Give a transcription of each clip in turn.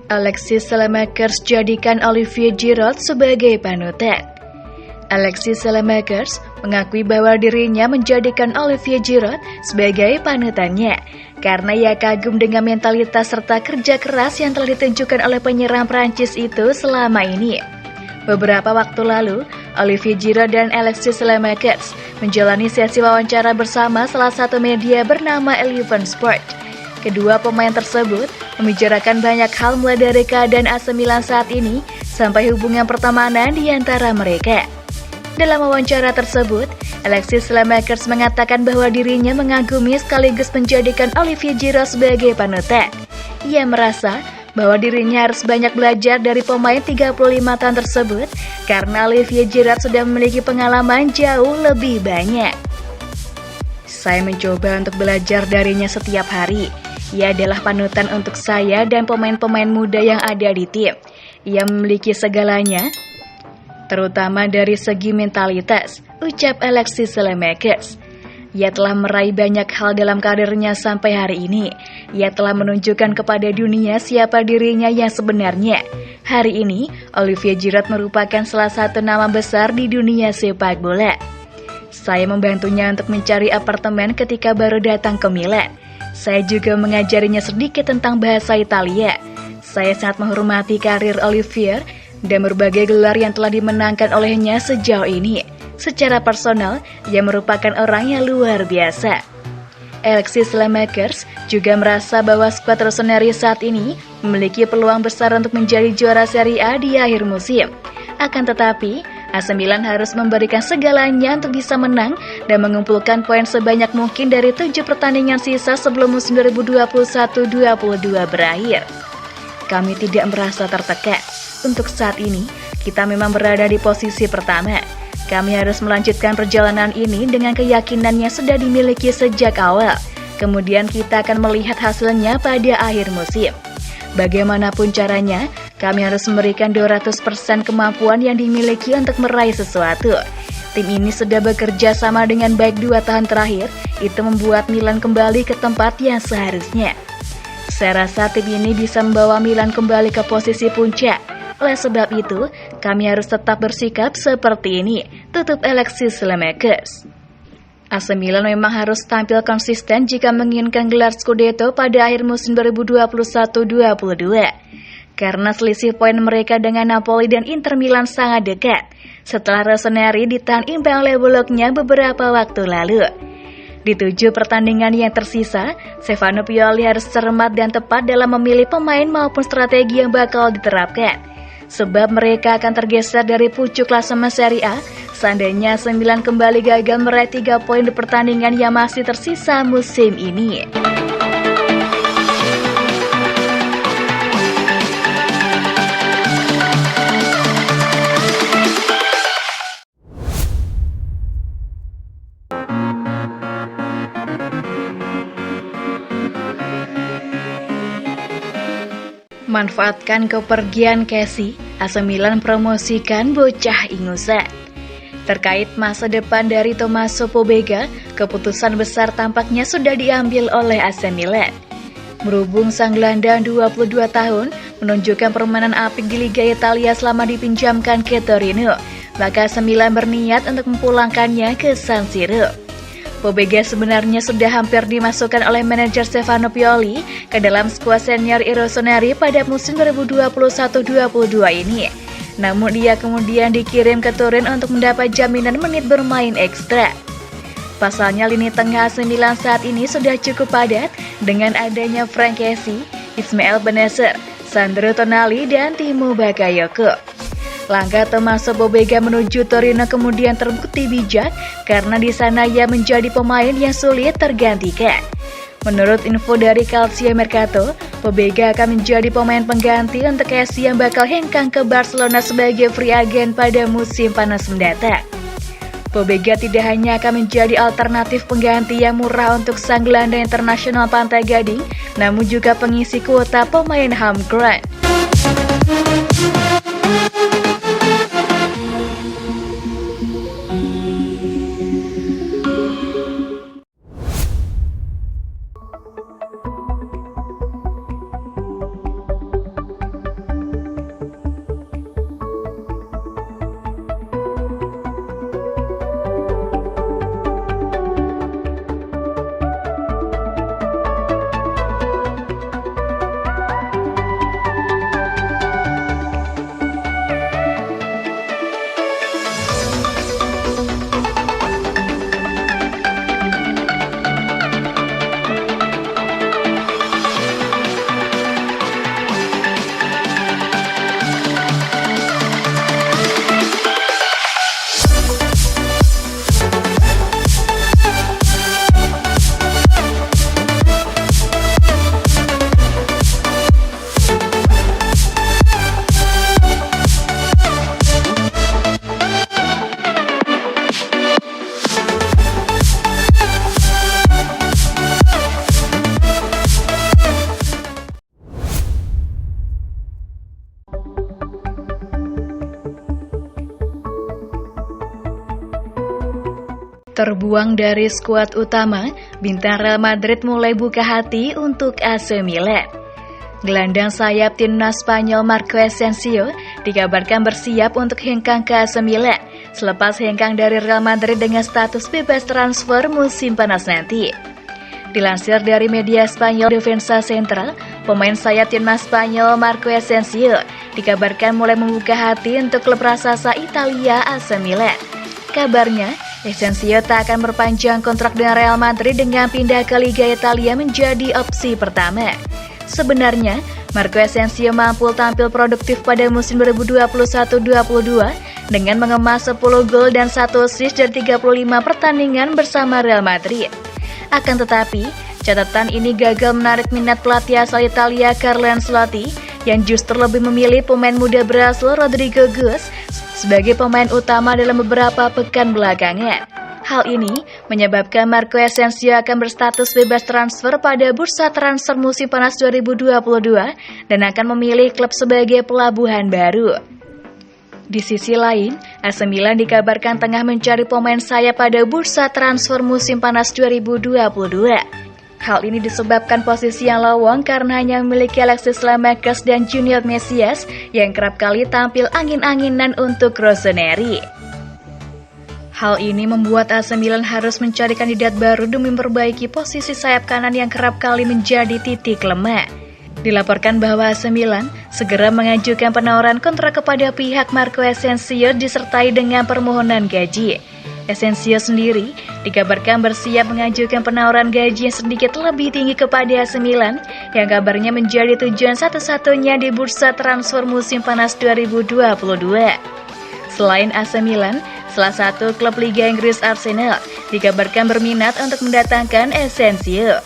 Alexis Saelemaekers jadikan Olivier Giroud sebagai panutan. Alexis Saelemaekers mengakui bahwa dirinya menjadikan Olivier Giroud sebagai panutannya karena ia kagum dengan mentalitas serta kerja keras yang telah ditunjukkan oleh penyerang Prancis itu selama ini. Beberapa waktu lalu, Olivier Giroud dan Alexis Saelemaekers menjalani sesi wawancara bersama salah satu media bernama Eleven Sport. Kedua pemain tersebut membicarakan banyak hal mulai dari keadaan AC Milan saat ini sampai hubungan pertemanan di antara mereka. Dalam wawancara tersebut, Alexis Saelemaekers mengatakan bahwa dirinya mengagumi sekaligus menjadikan Olivier Giroud sebagai panutan. Ia merasa bahwa dirinya harus banyak belajar dari pemain 35 tahun tersebut karena Olivier Giroud sudah memiliki pengalaman jauh lebih banyak. Saya mencoba untuk belajar darinya setiap hari. Ia adalah panutan untuk saya dan pemain-pemain muda yang ada di tim. Ia memiliki segalanya, terutama dari segi mentalitas, ucap Alexis Saelemaekers. Ia telah meraih banyak hal dalam karirnya sampai hari ini. Ia telah menunjukkan kepada dunia siapa dirinya yang sebenarnya. Hari ini, Olivier Giroud merupakan salah satu nama besar di dunia sepak bola. Saya membantunya untuk mencari apartemen ketika baru datang ke Milan. Saya juga mengajarinya sedikit tentang bahasa Italia. Saya sangat menghormati karir Olivier dan berbagai gelar yang telah dimenangkan olehnya sejauh ini. Secara personal, ia merupakan orang yang luar biasa. Alexis Saelemaekers juga merasa bahwa skuad Rossoneri saat ini memiliki peluang besar untuk menjadi juara Serie A di akhir musim. Akan tetapi, AC Milan harus memberikan segalanya untuk bisa menang dan mengumpulkan poin sebanyak mungkin dari 7 pertandingan sisa sebelum musim 2021-22 berakhir. Kami tidak merasa tertekan. Untuk saat ini, kita memang berada di posisi pertama. Kami harus melanjutkan perjalanan ini dengan keyakinan yang sudah dimiliki sejak awal. Kemudian kita akan melihat hasilnya pada akhir musim. Bagaimanapun caranya, kami harus memberikan 200% kemampuan yang dimiliki untuk meraih sesuatu. Tim ini sudah bekerja sama dengan baik 2 tahun terakhir, itu membuat Milan kembali ke tempat yang seharusnya. Saya rasa tim ini bisa membawa Milan kembali ke posisi puncak. Oleh sebab itu, kami harus tetap bersikap seperti ini, tutup Alexis Saelemaekers. AC Milan memang harus tampil konsisten jika menginginkan gelar Scudetto pada akhir musim 2021-22. Karena selisih poin mereka dengan Napoli dan Inter Milan sangat dekat, setelah Rossoneri ditahan imbang oleh Bologna beberapa waktu lalu. Di 7 pertandingan yang tersisa, Stefano Pioli harus cermat dan tepat dalam memilih pemain maupun strategi yang bakal diterapkan. Sebab mereka akan tergeser dari pucuk klasemen Serie A seandainya AC Milan kembali gagal meraih 3 poin di pertandingan yang masih tersisa musim ini. Manfaatkan kepergian Kessie, AC Milan promosikan bocah ingusan. Terkait masa depan dari Tommaso Pobega, keputusan besar tampaknya sudah diambil oleh AC Milan. Berhubung sang gelandang 22 tahun menunjukkan permainan apik di Liga Italia selama dipinjamkan ke Torino, maka AC Milan berniat untuk memulangkannya ke San Siro. Pobega sebenarnya sudah hampir dimasukkan oleh manajer Stefano Pioli ke dalam skuad senior Rossoneri pada musim 2021-22 ini. Namun dia kemudian dikirim ke Turin untuk mendapat jaminan menit bermain ekstra. Pasalnya lini tengah AC Milan saat ini sudah cukup padat dengan adanya Franck Kessie, Ismael Bennacer, Sandro Tonali, dan Timo Bakayoko. Langkah Tommaso Pobega menuju Torino kemudian terbukti bijak karena di sana ia menjadi pemain yang sulit tergantikan. Menurut info dari Calcio Mercato, Pobega akan menjadi pemain pengganti untuk Kessie yang bakal hengkang ke Barcelona sebagai free agent pada musim panas mendatang. Pobega tidak hanya akan menjadi alternatif pengganti yang murah untuk sang gelandang internasional Pantai Gading, namun juga pengisi kuota pemain homegrown. Terbuang dari skuad utama, bintang Real Madrid mulai buka hati untuk AC Milan. Gelandang sayap timnas Spanyol Marco Asensio dikabarkan bersiap untuk hengkang ke AC Milan selepas hengkang dari Real Madrid dengan status bebas transfer musim panas nanti. Dilansir dari media Spanyol Defensa Central, pemain sayap timnas Spanyol Marco Asensio dikabarkan mulai membuka hati untuk klub raksasa Italia AC Milan. Kabarnya, Asensio tak akan berpanjang kontrak dengan Real Madrid dengan pindah ke Liga Italia menjadi opsi pertama. Sebenarnya, Marco Asensio mampu tampil produktif pada musim 2021-22 dengan mengemas 10 gol dan 1 assist dari 35 pertandingan bersama Real Madrid. Akan tetapi, catatan ini gagal menarik minat pelatih asal Italia Carlo Ancelotti yang justru lebih memilih pemain muda Brasil Rodrigo Goes sebagai pemain utama dalam beberapa pekan belakangan. Hal ini menyebabkan Marco Asensio akan berstatus bebas transfer pada bursa transfer musim panas 2022 dan akan memilih klub sebagai pelabuhan baru. Di sisi lain, AC Milan dikabarkan tengah mencari pemain sayap pada bursa transfer musim panas 2022. Hal ini disebabkan posisi yang lowong karena hanya memiliki Alexis Saelemaekers dan Junior Mesias yang kerap kali tampil angin-anginan untuk Rossoneri. Hal ini membuat AC Milan harus mencari kandidat baru demi memperbaiki posisi sayap kanan yang kerap kali menjadi titik lemah. Dilaporkan bahwa AC Milan segera mengajukan penawaran kontrak kepada pihak Marco Asensio disertai dengan permohonan gaji. Asensio sendiri dikabarkan bersiap mengajukan penawaran gaji yang sedikit lebih tinggi kepada AC Milan yang kabarnya menjadi tujuan satu-satunya di bursa transfer musim panas 2022. Selain AC Milan, salah satu klub Liga Inggris Arsenal dikabarkan berminat untuk mendatangkan Asensio.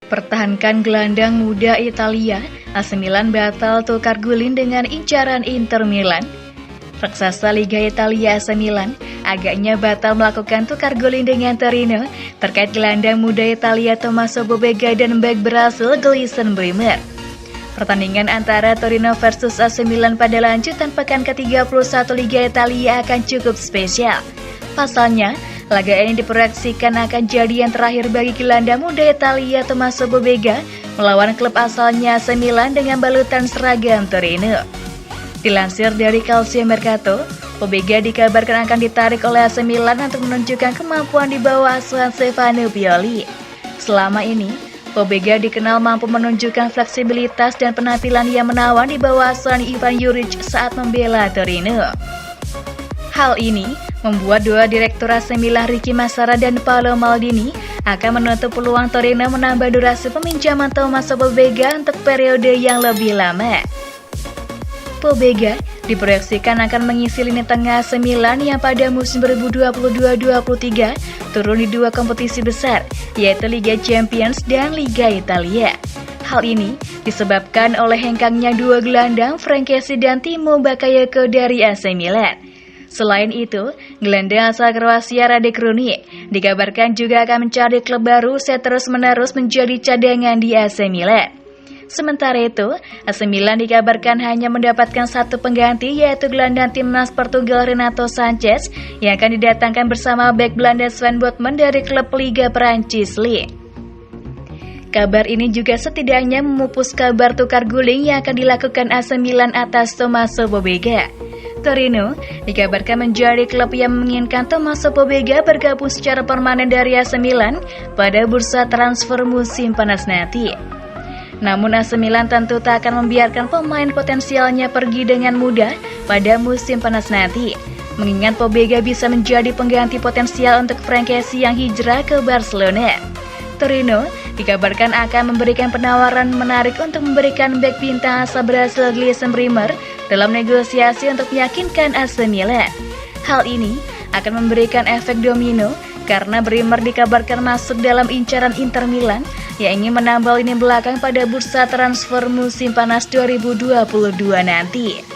Pertahankan gelandang muda Italia, AC Milan batal tukar guling dengan incaran Inter Milan. Raksasa Liga Italia AC Milan agaknya batal melakukan tukar guling dengan Torino terkait gelandang muda Italia Tommaso Pobega dan bek Brasil Gleison Bremer. Pertandingan antara Torino versus AC Milan pada lanjutan pekan ke-31 Liga Italia akan cukup spesial. Pasalnya, laga ini diproyeksikan akan jadi yang terakhir bagi gelandang muda Italia Tommaso Pobega melawan klub asalnya AC Milan dengan balutan seragam Torino. Dilansir dari Calcio Mercato, Pobega dikabarkan akan ditarik oleh AC Milan untuk menunjukkan kemampuan di bawah asuhan Stefano Pioli. Selama ini, Pobega dikenal mampu menunjukkan fleksibilitas dan penampilan yang menawan di bawah asuhan Ivan Juric saat membela Torino. Hal ini membuat dua direktur AC Milan Ricky Massara dan Paolo Maldini akan menutup peluang Torino menambah durasi peminjaman Tommaso Pobega untuk periode yang lebih lama. Pobega diproyeksikan akan mengisi lini tengah AC Milan yang pada musim 2022-23 turun di dua kompetisi besar, yaitu Liga Champions dan Liga Italia. Hal ini disebabkan oleh hengkangnya dua gelandang Frank Kessie dan Timo Bakayoko dari AC Milan. Selain itu, gelandang asal Kroasia Rade Krunic dikabarkan juga akan mencari klub baru setelah terus-menerus menjadi cadangan di AC Milan. Sementara itu, AC Milan dikabarkan hanya mendapatkan satu pengganti yaitu gelandang timnas Portugal Renato Sanchez yang akan didatangkan bersama bek Belanda Sven Botman dari klub Liga Prancis Lille. Kabar ini juga setidaknya memupus kabar tukar guling yang akan dilakukan AC Milan atas Tommaso Pobega. Torino dikabarkan menjadi klub yang menginginkan Tommaso Pobega bergabung secara permanen dari AC Milan pada bursa transfer musim panas nanti. Namun AC Milan tentu tak akan membiarkan pemain potensialnya pergi dengan mudah pada musim panas nanti, mengingat Pobega bisa menjadi pengganti potensial untuk Frank Kessie yang hijrah ke Barcelona. Torino dikabarkan akan memberikan penawaran menarik untuk memberikan bek bintang asal Brasil Gleison Bremer dalam negosiasi untuk meyakinkan AC Milan. Hal ini akan memberikan efek domino karena Bremer dikabarkan masuk dalam incaran Inter Milan yang ingin menambah lini belakang pada bursa transfer musim panas 2022 nanti.